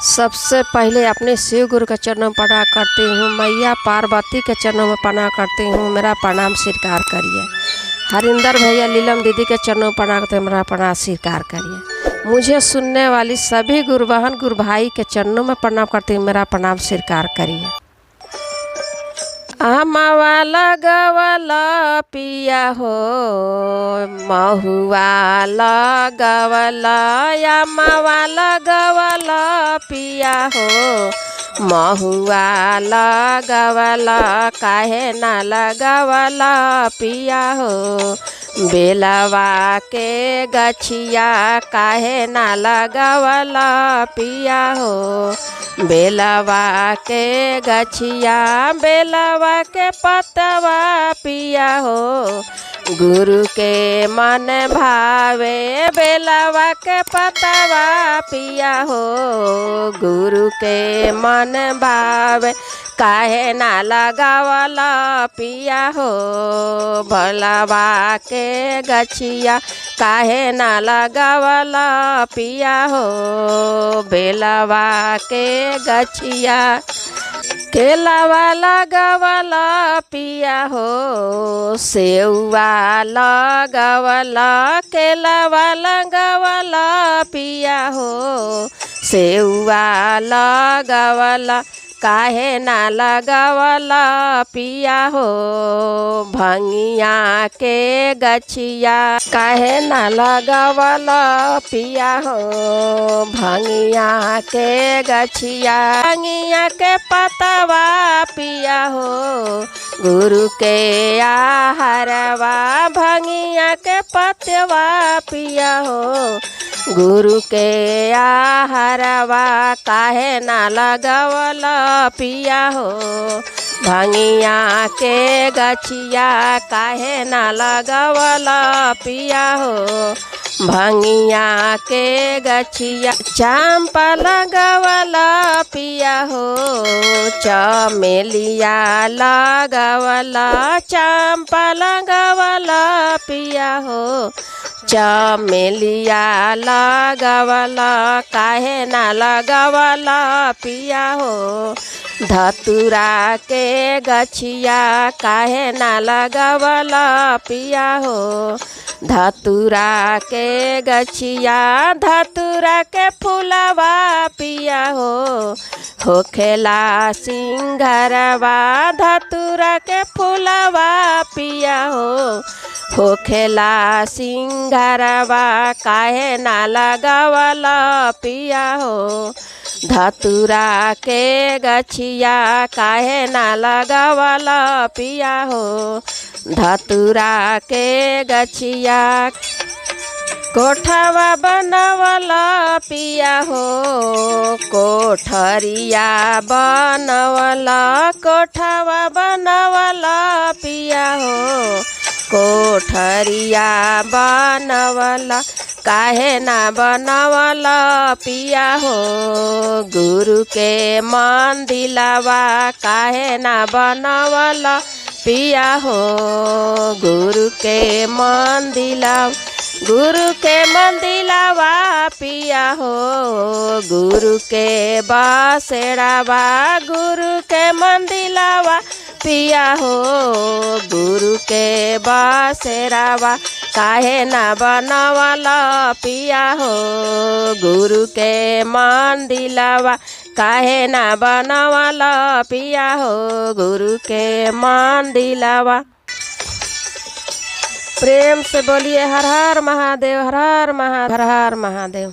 सबसे पहले अपने शिव गुरु के चरणों में प्रणाम करती हूँ। मैया पार्वती के चरणों में प्रणाम करती हूँ, मेरा प्रणाम स्वीकार करिए। हरिंदर भैया लीलम दीदी के चरणों में प्रणाम करते, मेरा प्रणाम स्वीकार करिए। मुझे सुनने वाली सभी गुरु बहन गुरु भाई के चरणों में प्रणाम करती हूँ, मेरा प्रणाम स्वीकार करिए। अमवा लगवला पिया हो, महुआ लगवला, अमवा लगवला पिया हो, महुआ लगवला, काहे ना लगवला पिया हो, बेलवा के गछिया काहे ना लगवला पिया हो, बेलवा के गछिया बेलवा के पतवा पिया हो, गुरु के मन भावे बेलवा के पतवा पिया हो, गुरु के मन भावे, काहे ना लगावला पिया हो, भलवा के गछिया काहे ना लगावला पिया हो, बेलवा के गछिया केलावा लगावला पिया हो, सेउआ लगावला, केलावा लगावला पिया हो, सेउआ लगावला, काहे ना लगावला पिया हो, भंगिया के गछिया काहे ना लगावला पिया हो, भंगिया के गछिया भंगिया के पतवा पिया हो, गुरु के आहारवा भंगिया के पतवा पिया हो, गुरु के आहारवा काहे ना लगावला पिया हो, भंगिया के गछिया काहे ना लगावला पिया हो, भंगिया के गछिया चंपा लगावला पिया हो, चमेलिया लगावला, चंपा लगावला पिया हो, चमेलिया लगावला, काहे ना लगावला पिया हो, धतूरा के गछिया काहे ना लगावला पिया हो, धतूरा के गछिया धतूरा के फूलवा पिया हो, होखेला सिंघरवा धतूरा के फूलवा पिया हो, होखेला सिंघरवा काहे ना लगावला पिया हो, धतूरा के गछिया काहे ना लगावला पिया हो, धतूरा के गछिया कोठवा बनवला पिया हो, कोठरिया बनवला, कोठवा बनवला पिया हो, कोठरिया बनवला, काहे ना बनवला पिया हो, गुरु के मंदिलवा काहे ना बनवला पिया हो, गुरु के मंदिलवा, गुरु के मंदिलवा पिया हो, गुरु के बसेड़ावा, गुरु के मंदिलवा पिया हो, गुरु के बसेड़ावा काहे ना बनवला पिया हो, गुरु के मंदिलवा काहे ना बनवला पिया हो, गुरु के मंदिलवा। प्रेम से बोलिए हर हर महादेव, हर हर महादेव, हर हर महादेव।